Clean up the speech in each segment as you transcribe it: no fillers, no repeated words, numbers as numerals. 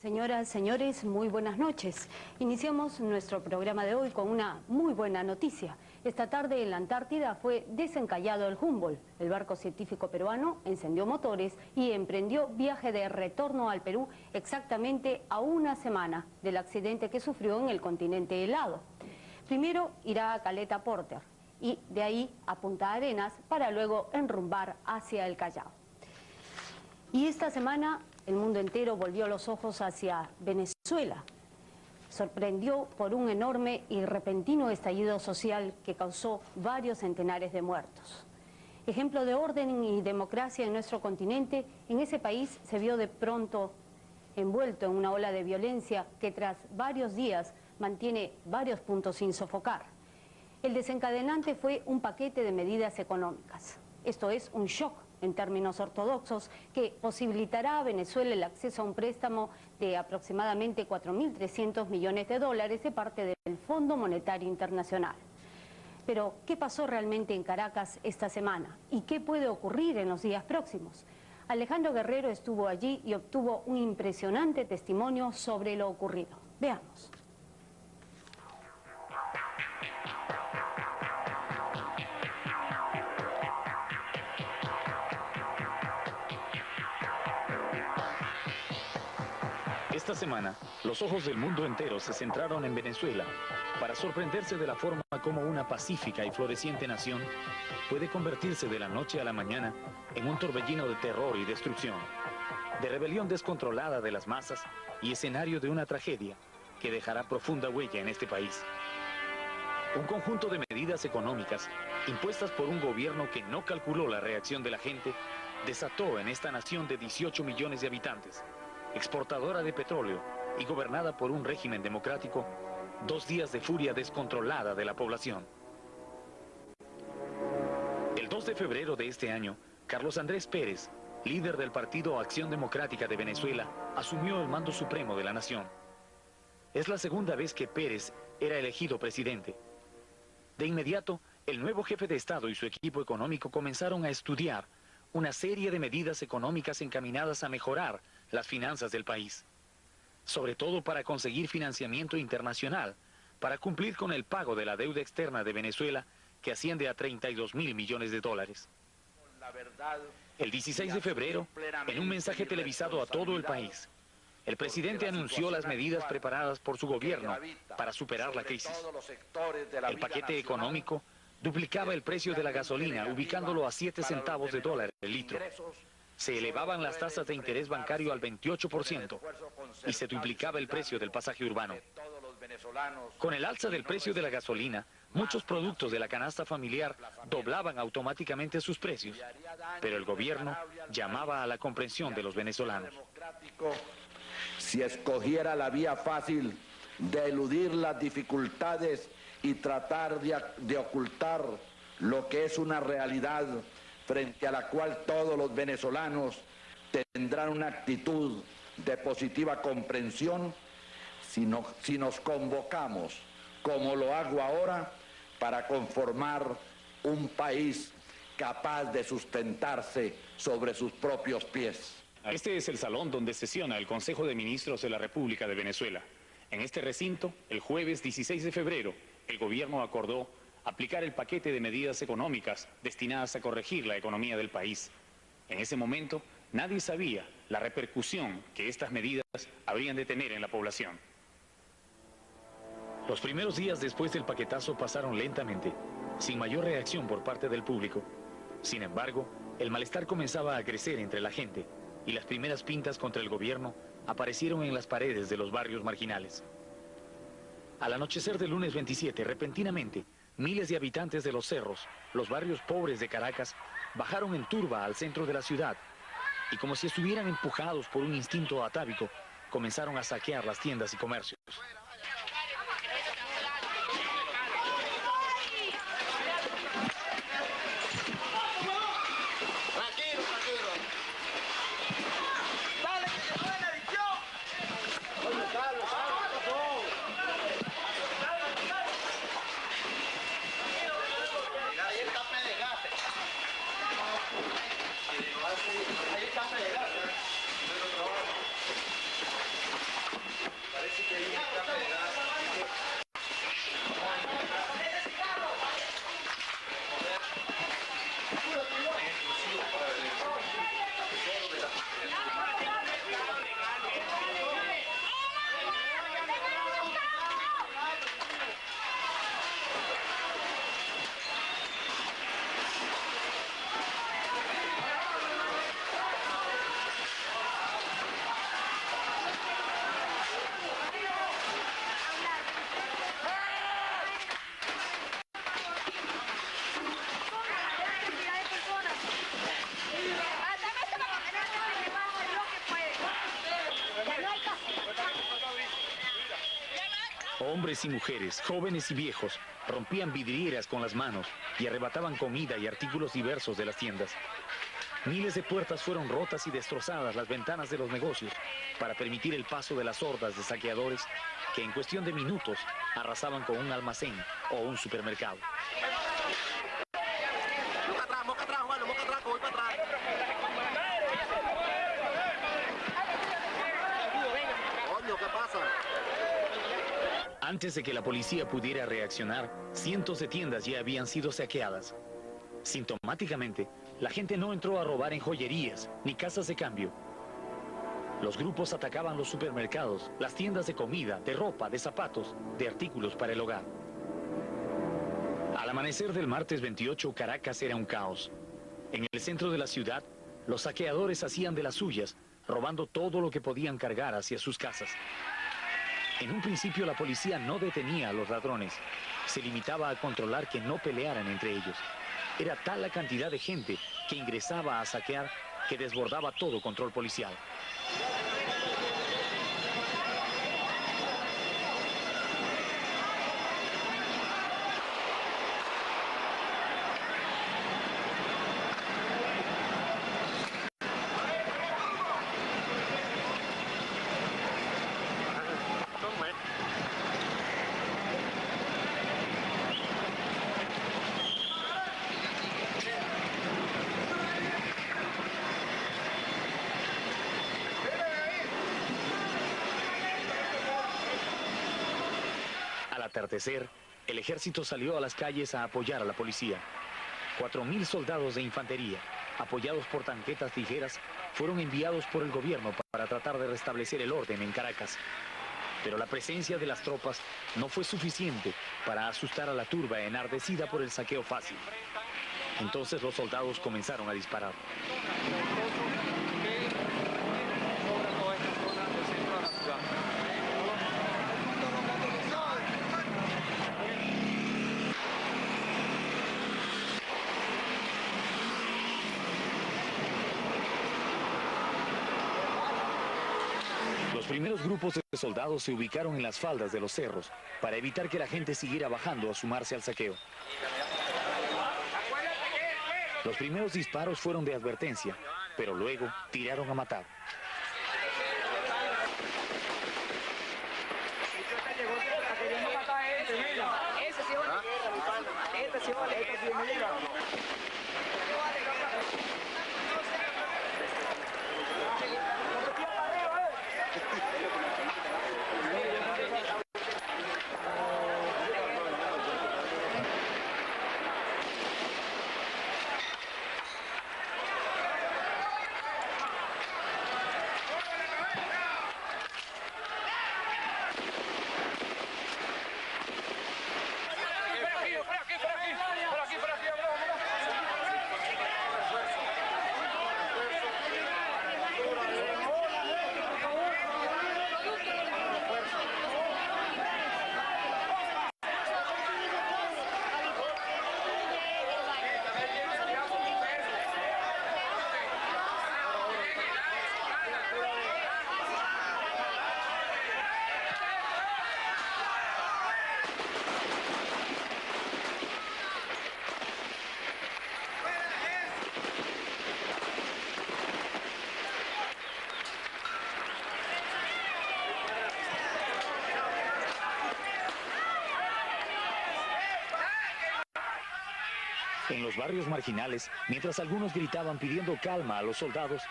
Señoras, señores, muy buenas noches. Iniciamos nuestro programa de hoy con una muy buena noticia. Esta tarde en la Antártida fue desencallado el Humboldt. El barco científico peruano encendió motores y emprendió viaje de retorno al Perú exactamente a una semana del accidente que sufrió en el continente helado. Primero irá a Caleta Porter y de ahí a Punta Arenas para luego enrumbar hacia el Callao. Y esta semana el mundo entero volvió los ojos hacia Venezuela. Sorprendió por un enorme y repentino estallido social que causó varios centenares de muertos. Ejemplo de orden y democracia en nuestro continente, en ese país se vio de pronto envuelto en una ola de violencia que tras varios días mantiene varios puntos sin sofocar. El desencadenante fue un paquete de medidas económicas. Esto es un shock en términos ortodoxos, que posibilitará a Venezuela el acceso a un préstamo de aproximadamente 4.300 millones de dólares de parte del Fondo Monetario Internacional. Pero, ¿qué pasó realmente en Caracas esta semana? ¿Y qué puede ocurrir en los días próximos? Alejandro Guerrero estuvo allí y obtuvo un impresionante testimonio sobre lo ocurrido. Veamos. Esta semana, los ojos del mundo entero se centraron en Venezuela para sorprenderse de la forma como una pacífica y floreciente nación puede convertirse de la noche a la mañana en un torbellino de terror y destrucción, de rebelión descontrolada de las masas y escenario de una tragedia que dejará profunda huella en este país. Un conjunto de medidas económicas impuestas por un gobierno que no calculó la reacción de la gente desató en esta nación de 18 millones de habitantes, exportadora de petróleo y gobernada por un régimen democrático, 2 días de furia descontrolada de la población. El 2 de febrero de este año, Carlos Andrés Pérez, líder del Partido Acción Democrática de Venezuela, asumió el mando supremo de la nación. Es la segunda vez que Pérez era elegido presidente. De inmediato, el nuevo jefe de Estado y su equipo económico comenzaron a estudiar una serie de medidas económicas encaminadas a mejorar las finanzas del país, sobre todo para conseguir financiamiento internacional, para cumplir con el pago de la deuda externa de Venezuela, que asciende a 32.000 millones de dólares. El 16 de febrero, en un mensaje televisado a todo el país, el presidente anunció las medidas preparadas por su gobierno para superar la crisis. El paquete económico duplicaba el precio de la gasolina, ubicándolo a 7 centavos de dólar el litro. Se elevaban las tasas de interés bancario al 28% y se duplicaba el precio del pasaje urbano. Con el alza del precio de la gasolina, muchos productos de la canasta familiar doblaban automáticamente sus precios, pero el gobierno llamaba a la comprensión de los venezolanos. Si escogiera la vía fácil de eludir las dificultades y tratar de ocultar lo que es una realidad frente a la cual todos los venezolanos tendrán una actitud de positiva comprensión, si nos convocamos, como lo hago ahora, para conformar un país capaz de sustentarse sobre sus propios pies. Este es el salón donde sesiona el Consejo de Ministros de la República de Venezuela. En este recinto, el jueves 16 de febrero, el gobierno acordó aplicar el paquete de medidas económicas destinadas a corregir la economía del país. En ese momento, nadie sabía la repercusión que estas medidas habrían de tener en la población. Los primeros días después del paquetazo pasaron lentamente, sin mayor reacción por parte del público. Sin embargo, el malestar comenzaba a crecer entre la gente y las primeras pintas contra el gobierno aparecieron en las paredes de los barrios marginales. Al anochecer del lunes 27, repentinamente, miles de habitantes de los cerros, los barrios pobres de Caracas, bajaron en turba al centro de la ciudad y, como si estuvieran empujados por un instinto atávico, comenzaron a saquear las tiendas y comercios. Hombres y mujeres, jóvenes y viejos, rompían vidrieras con las manos y arrebataban comida y artículos diversos de las tiendas. Miles de puertas fueron rotas y destrozadas las ventanas de los negocios para permitir el paso de las hordas de saqueadores que en cuestión de minutos arrasaban con un almacén o un supermercado. Antes de que la policía pudiera reaccionar, cientos de tiendas ya habían sido saqueadas. Sintomáticamente, la gente no entró a robar en joyerías ni casas de cambio. Los grupos atacaban los supermercados, las tiendas de comida, de ropa, de zapatos, de artículos para el hogar. Al amanecer del martes 28, Caracas era un caos. En el centro de la ciudad, los saqueadores hacían de las suyas, robando todo lo que podían cargar hacia sus casas. En un principio la policía no detenía a los ladrones, se limitaba a controlar que no pelearan entre ellos. Era tal la cantidad de gente que ingresaba a saquear que desbordaba todo control policial. Al atardecer, el ejército salió a las calles a apoyar a la policía. 4.000 soldados de infantería, apoyados por tanquetas ligeras, fueron enviados por el gobierno para tratar de restablecer el orden en Caracas. Pero la presencia de las tropas no fue suficiente para asustar a la turba enardecida por el saqueo fácil. Entonces los soldados comenzaron a disparar. Los primeros grupos de soldados se ubicaron en las faldas de los cerros para evitar que la gente siguiera bajando a sumarse al saqueo. Los primeros disparos fueron de advertencia, pero luego tiraron a matar. En los barrios marginales, mientras algunos gritaban pidiendo calma a los soldados,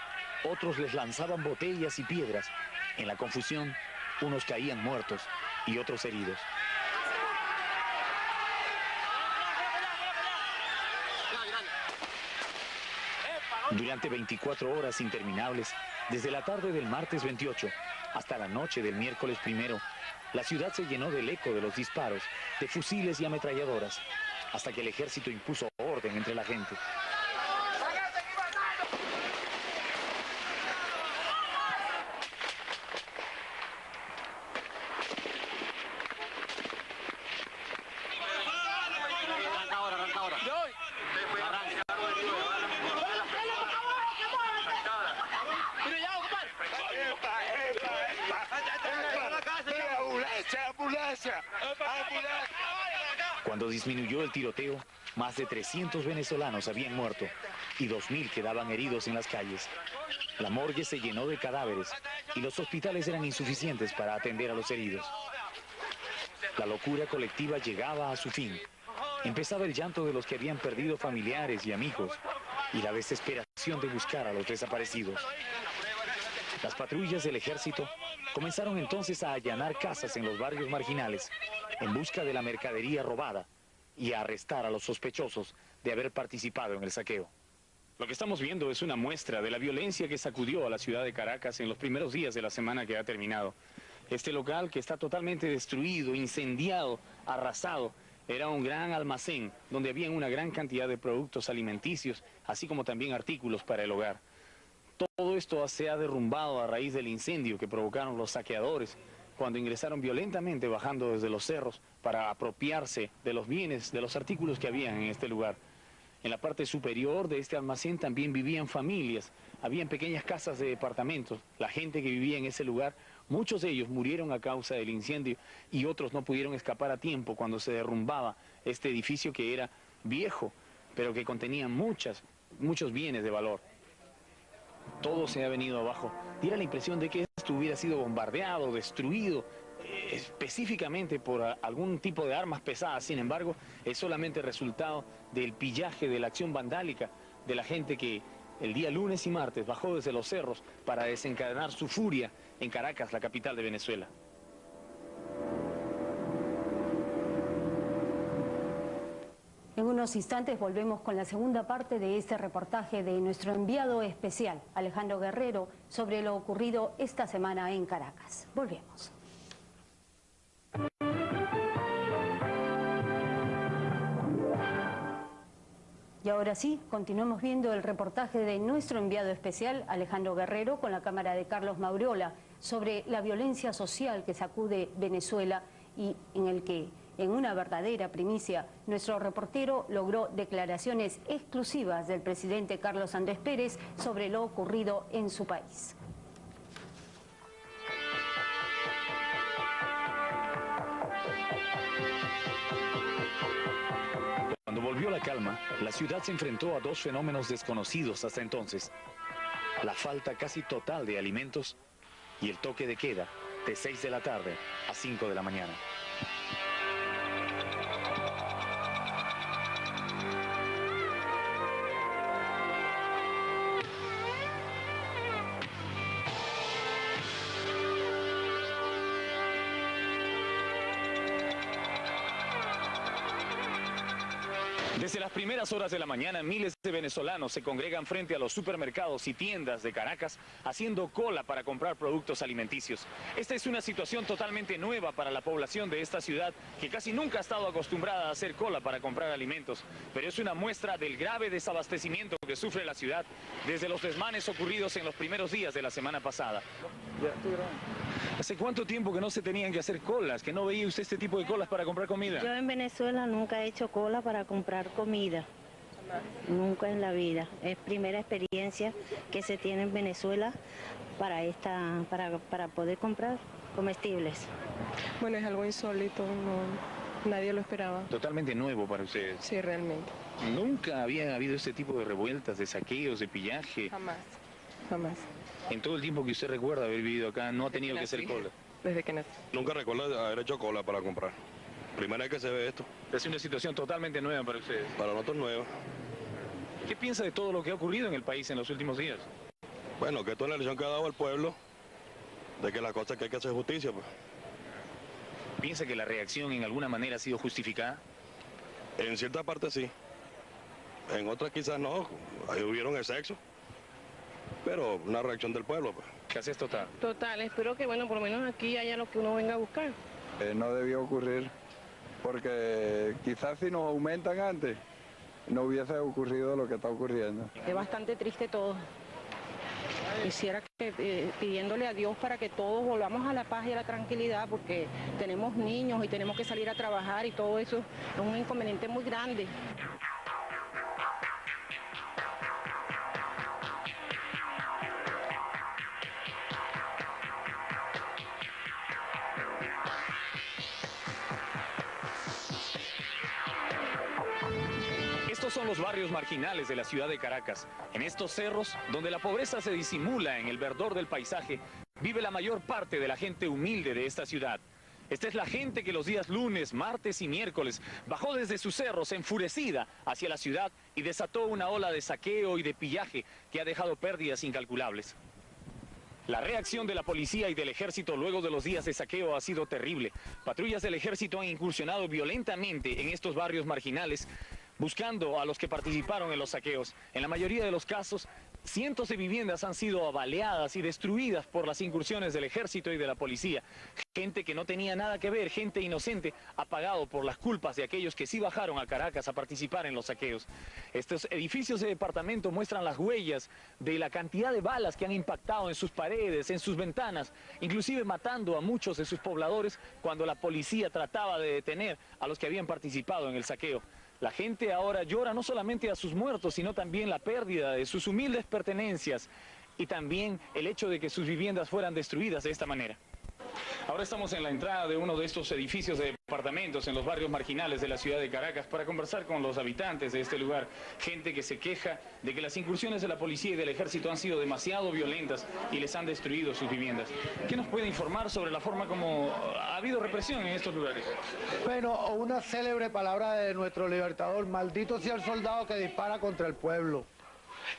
otros les lanzaban botellas y piedras. En la confusión, unos caían muertos y otros heridos. Durante 24 horas interminables, desde la tarde del martes 28 hasta la noche del miércoles 1, la ciudad se llenó del eco de los disparos, de fusiles y ametralladoras, hasta que el ejército impuso orden entre la gente. ¡Ambulancia! ¡Ambulancia! Cuando disminuyó el tiroteo, más de 300 venezolanos habían muerto y 2.000 quedaban heridos en las calles. La morgue se llenó de cadáveres y los hospitales eran insuficientes para atender a los heridos. La locura colectiva llegaba a su fin. Empezaba el llanto de los que habían perdido familiares y amigos y la desesperación de buscar a los desaparecidos. Las patrullas del ejército comenzaron entonces a allanar casas en los barrios marginales en busca de la mercadería robada y a arrestar a los sospechosos de haber participado en el saqueo. Lo que estamos viendo es una muestra de la violencia que sacudió a la ciudad de Caracas en los primeros días de la semana que ha terminado. Este local, que está totalmente destruido, incendiado, arrasado, era un gran almacén donde había una gran cantidad de productos alimenticios, así como también artículos para el hogar. Todo esto se ha derrumbado a raíz del incendio que provocaron los saqueadores cuando ingresaron violentamente bajando desde los cerros para apropiarse de los bienes, de los artículos que habían en este lugar. En la parte superior de este almacén también vivían familias, habían pequeñas casas de departamentos. La gente que vivía en ese lugar, muchos de ellos murieron a causa del incendio y otros no pudieron escapar a tiempo cuando se derrumbaba este edificio que era viejo, pero que contenía muchos bienes de valor. Todo se ha venido abajo. Diera la impresión de que esto hubiera sido bombardeado, destruido, específicamente por algún tipo de armas pesadas. Sin embargo, es solamente resultado del pillaje, de la acción vandálica de la gente que el día lunes y martes bajó desde los cerros para desencadenar su furia en Caracas, la capital de Venezuela. En unos instantes volvemos con la segunda parte de este reportaje de nuestro enviado especial, Alejandro Guerrero, sobre lo ocurrido esta semana en Caracas. Volvemos. Y ahora sí, continuamos viendo el reportaje de nuestro enviado especial, Alejandro Guerrero, con la cámara de Carlos Mauriola, sobre la violencia social que sacude Venezuela y en el que, en una verdadera primicia, nuestro reportero logró declaraciones exclusivas del presidente Carlos Andrés Pérez sobre lo ocurrido en su país. Cuando volvió la calma, la ciudad se enfrentó a dos fenómenos desconocidos hasta entonces: la falta casi total de alimentos y el toque de queda de 6 de la tarde a 5 de la mañana. Desde las primeras horas de la mañana, miles de venezolanos se congregan frente a los supermercados y tiendas de Caracas haciendo cola para comprar productos alimenticios. Esta es una situación totalmente nueva para la población de esta ciudad, que casi nunca ha estado acostumbrada a hacer cola para comprar alimentos, pero es una muestra del grave desabastecimiento que sufre la ciudad desde los desmanes ocurridos en los primeros días de la semana pasada. ¿Hace cuánto tiempo que no se tenían que hacer colas, que no veía usted este tipo de colas para comprar comida? Yo en Venezuela nunca he hecho cola para comprar comida, nunca en la vida. Es primera experiencia que se tiene en Venezuela para poder comprar comestibles. Bueno, es algo insólito, no, nadie lo esperaba. Totalmente nuevo para ustedes. Sí, realmente. ¿Nunca había habido este tipo de revueltas, de saqueos, de pillaje? Jamás, jamás. En todo el tiempo que usted recuerda haber vivido acá, no ha tenido que hacer cola. Desde que nací. Nunca recuerdo haber hecho cola para comprar. Primera vez que se ve esto. Es una situación totalmente nueva para ustedes. Para nosotros nuevo. ¿Qué piensa de todo lo que ha ocurrido en el país en los últimos días? Bueno, que esto es la elección que ha dado al pueblo, de que las cosas que hay que hacer justicia, pues. ¿Piensa que la reacción en alguna manera ha sido justificada? En cierta parte sí. En otras quizás no. Ahí hubieron el sexo. Pero una reacción del pueblo, pues. ¿Qué haces total? Total, espero que, bueno, por lo menos aquí haya lo que uno venga a buscar. No debió ocurrir, porque quizás si nos aumentan antes, no hubiese ocurrido lo que está ocurriendo. Es bastante triste todo. Quisiera que pidiéndole a Dios para que todos volvamos a la paz y a la tranquilidad, porque tenemos niños y tenemos que salir a trabajar y todo eso es un inconveniente muy grande. Estos son los barrios marginales de la ciudad de Caracas. En estos cerros, donde la pobreza se disimula en el verdor del paisaje, vive la mayor parte de la gente humilde de esta ciudad. Esta es la gente que los días lunes, martes y miércoles bajó desde sus cerros enfurecida hacia la ciudad y desató una ola de saqueo y de pillaje que ha dejado pérdidas incalculables. La reacción de la policía y del ejército luego de los días de saqueo ha sido terrible. Patrullas del ejército han incursionado violentamente en estos barrios marginales, buscando a los que participaron en los saqueos. En la mayoría de los casos, cientos de viviendas han sido baleadas y destruidas por las incursiones del ejército y de la policía. Gente que no tenía nada que ver, gente inocente, ha pagado por las culpas de aquellos que sí bajaron a Caracas a participar en los saqueos. Estos edificios de departamento muestran las huellas de la cantidad de balas que han impactado en sus paredes, en sus ventanas, inclusive matando a muchos de sus pobladores cuando la policía trataba de detener a los que habían participado en el saqueo. La gente ahora llora no solamente a sus muertos, sino también la pérdida de sus humildes pertenencias y también el hecho de que sus viviendas fueran destruidas de esta manera. Ahora estamos en la entrada de uno de estos edificios de departamentos en los barrios marginales de la ciudad de Caracas para conversar con los habitantes de este lugar. Gente que se queja de que las incursiones de la policía y del ejército han sido demasiado violentas y les han destruido sus viviendas. ¿Qué nos puede informar sobre la forma como ha habido represión en estos lugares? Bueno, una célebre palabra de nuestro libertador: maldito sea el soldado que dispara contra el pueblo.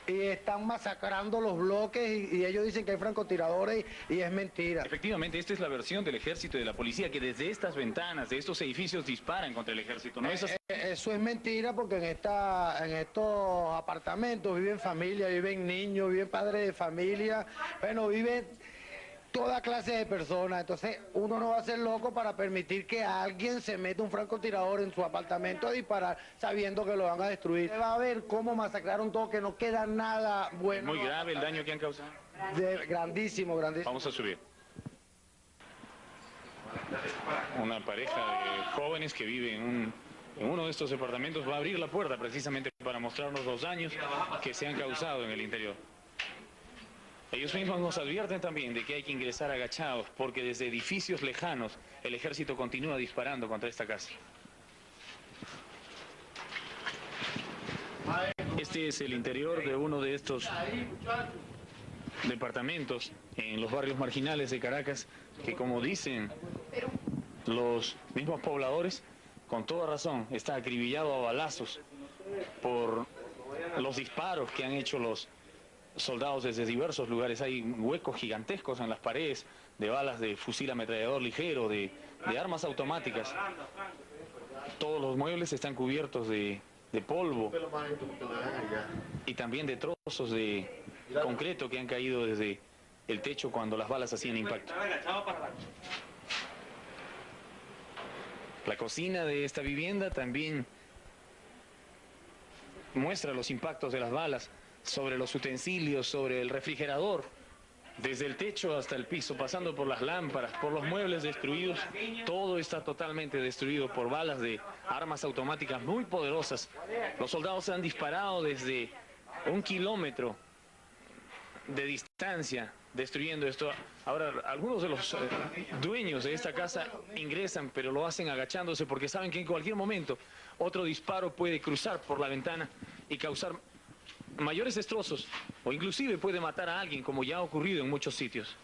Y están masacrando los bloques y ellos dicen que hay francotiradores y es mentira. Efectivamente, esta es la versión del ejército y de la policía, que desde estas ventanas, de estos edificios, disparan contra el ejército, ¿no es así? Eso es mentira, porque en estos apartamentos viven familias, viven niños, viven padres de familia, bueno, viven toda clase de personas. Entonces uno no va a ser loco para permitir que alguien se meta un francotirador en su apartamento a disparar sabiendo que lo van a destruir. Va a ver cómo masacraron todo, que no queda nada bueno. Muy grave el daño que han causado. Grandísimo, grandísimo. Vamos a subir. Una pareja de jóvenes que vive en uno de estos departamentos va a abrir la puerta precisamente para mostrarnos los daños que se han causado en el interior. Ellos mismos nos advierten también de que hay que ingresar agachados, porque desde edificios lejanos el ejército continúa disparando contra esta casa. Este es el interior de uno de estos departamentos en los barrios marginales de Caracas, que, como dicen los mismos pobladores, con toda razón está acribillado a balazos por los disparos que han hecho los soldados desde diversos lugares. Hay huecos gigantescos en las paredes de balas de fusil ametrallador ligero, de armas automáticas. Todos los muebles están cubiertos de polvo y también de trozos de concreto que han caído desde el techo cuando las balas hacían impacto. La cocina de esta vivienda también muestra los impactos de las balas sobre los utensilios, sobre el refrigerador, desde el techo hasta el piso, pasando por las lámparas, por los muebles destruidos. Todo está totalmente destruido por balas de armas automáticas muy poderosas. Los soldados han disparado desde 1 kilómetro de distancia, destruyendo esto. Ahora, algunos de los dueños de esta casa ingresan, pero lo hacen agachándose porque saben que en cualquier momento otro disparo puede cruzar por la ventana y causar mayores destrozos, o inclusive puede matar a alguien, como ya ha ocurrido en muchos sitios.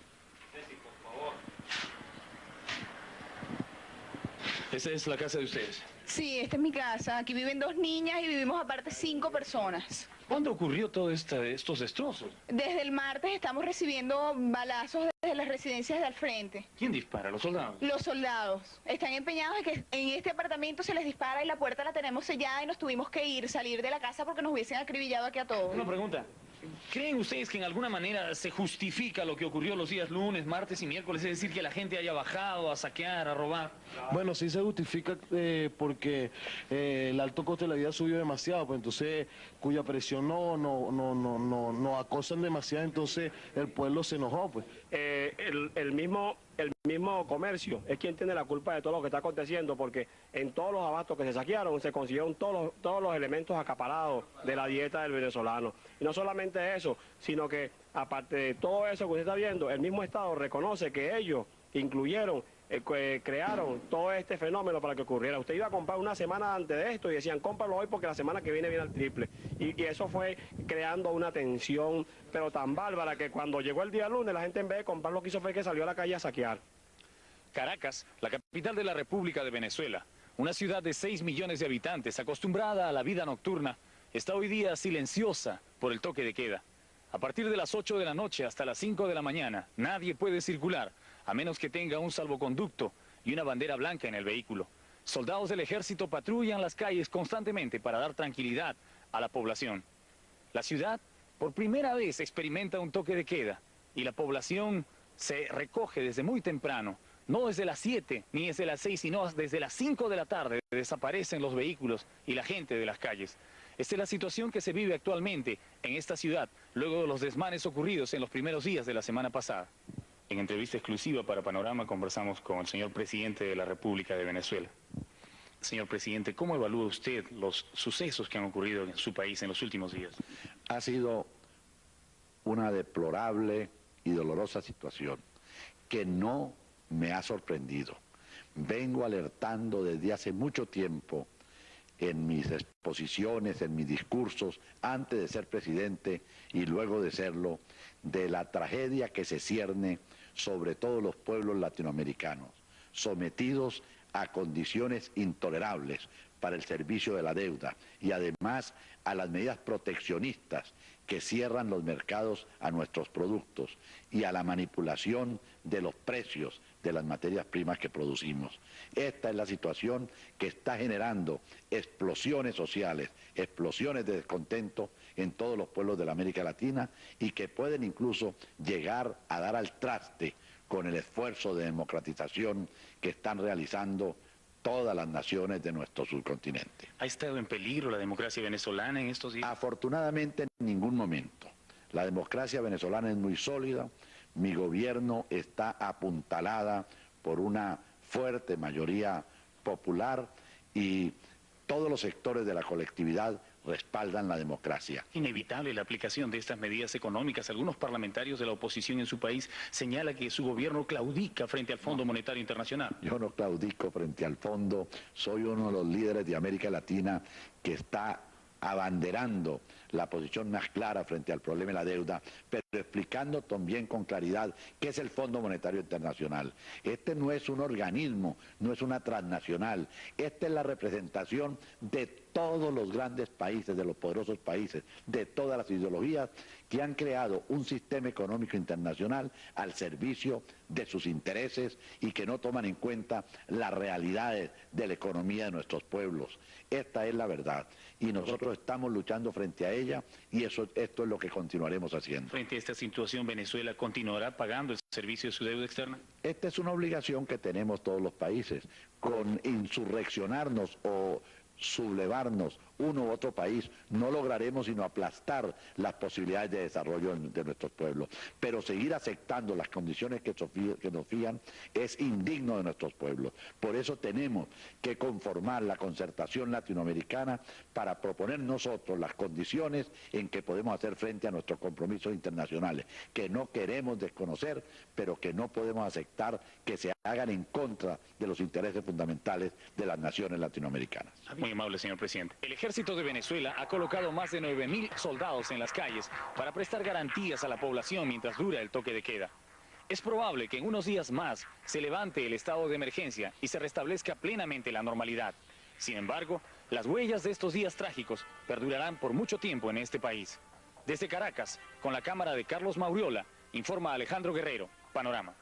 ¿Esa es la casa de ustedes? Sí, esta es mi casa. Aquí viven 2 niñas y vivimos aparte 5 personas. ¿Cuándo ocurrió todo estos destrozos? Desde el martes estamos recibiendo balazos desde las residencias de al frente. ¿Quién dispara? ¿Los soldados? Los soldados están empeñados en que en este apartamento se les dispara y la puerta la tenemos sellada y nos tuvimos que salir de la casa porque nos hubiesen acribillado aquí a todos. Una pregunta. ¿Creen ustedes que en alguna manera se justifica lo que ocurrió los días lunes, martes y miércoles? Es decir, que la gente haya bajado a saquear, a robar. Bueno, sí se justifica porque el alto coste de la vida subió demasiado, pues entonces cuya presión no acosan demasiado, entonces el pueblo se enojó, pues. El mismo comercio es quien tiene la culpa de todo lo que está aconteciendo, porque en todos los abastos que se saquearon se consiguieron todos los elementos acaparados de la dieta del venezolano. Y no solamente eso, sino que aparte de todo eso que usted está viendo, el mismo Estado reconoce que ellos incluyeron crearon todo este fenómeno para que ocurriera. Usted iba a comprar una semana antes de esto y decían, cómpralo hoy porque la semana que viene al triple. Y eso fue creando una tensión, pero tan bárbara que cuando llegó el día lunes, la gente en vez de comprar lo que hizo fue que salió a la calle a saquear. Caracas, la capital de la República de Venezuela, una ciudad de 6 millones de habitantes, acostumbrada a la vida nocturna, está hoy día silenciosa por el toque de queda. A partir de las 8 de la noche hasta las 5 de la mañana, nadie puede circular, a menos que tenga un salvoconducto y una bandera blanca en el vehículo. Soldados del ejército patrullan las calles constantemente para dar tranquilidad a la población. La ciudad, por primera vez, experimenta un toque de queda y la población se recoge desde muy temprano. No desde las 7 ni desde las 6, sino desde las 5 de la tarde desaparecen los vehículos y la gente de las calles. Esta es la situación que se vive actualmente en esta ciudad, luego de los desmanes ocurridos en los primeros días de la semana pasada. En entrevista exclusiva para Panorama conversamos con el señor presidente de la República de Venezuela. Señor presidente, ¿cómo evalúa usted los sucesos que han ocurrido en su país en los últimos días? Ha sido una deplorable y dolorosa situación que no me ha sorprendido. Vengo alertando desde hace mucho tiempo en mis exposiciones, en mis discursos, antes de ser presidente y luego de serlo, de la tragedia que se cierne sobre todos los pueblos latinoamericanos, sometidos a condiciones intolerables para el servicio de la deuda y además a las medidas proteccionistas que cierran los mercados a nuestros productos y a la manipulación de los precios de las materias primas que producimos. Esta es la situación que está generando explosiones sociales, explosiones de descontento en todos los pueblos de la América Latina y que pueden incluso llegar a dar al traste con el esfuerzo de democratización que están realizando todas las naciones de nuestro subcontinente. ¿Ha estado en peligro la democracia venezolana en estos días? Afortunadamente en ningún momento. La democracia venezolana es muy sólida, mi gobierno está apuntalada por una fuerte mayoría popular y todos los sectores de la colectividad respaldan la democracia. Inevitable la aplicación de estas medidas económicas. Algunos parlamentarios de la oposición en su país señalan que su gobierno claudica frente al Fondo Monetario Internacional. Yo no claudico frente al fondo, soy uno de los líderes de América Latina que está abanderando la posición más clara frente al problema de la deuda, pero explicando también con claridad qué es el Fondo Monetario Internacional. Este no es un organismo, no es una transnacional, esta es la representación de todos los grandes países, de los poderosos países, de todas las ideologías que han creado un sistema económico internacional al servicio de sus intereses y que no toman en cuenta las realidades de la economía de nuestros pueblos. Esta es la verdad y nosotros estamos luchando frente a ella y esto es lo que continuaremos haciendo. Frente a esta situación, ¿Venezuela continuará pagando el servicio de su deuda externa? Esta es una obligación que tenemos todos los países, con insurreccionarnos o sublevarnos uno u otro país, no lograremos sino aplastar las posibilidades de desarrollo de nuestros pueblos. Pero seguir aceptando las condiciones que nos fijan es indigno de nuestros pueblos. Por eso tenemos que conformar la concertación latinoamericana para proponer nosotros las condiciones en que podemos hacer frente a nuestros compromisos internacionales, que no queremos desconocer, pero que no podemos aceptar que se hagan en contra de los intereses fundamentales de las naciones latinoamericanas. Muy amable, señor presidente. El ejército de Venezuela ha colocado más de 9.000 soldados en las calles para prestar garantías a la población mientras dura el toque de queda. Es probable que en unos días más se levante el estado de emergencia y se restablezca plenamente la normalidad. Sin embargo, las huellas de estos días trágicos perdurarán por mucho tiempo en este país. Desde Caracas, con la cámara de Carlos Mauriola, informa Alejandro Guerrero, Panorama.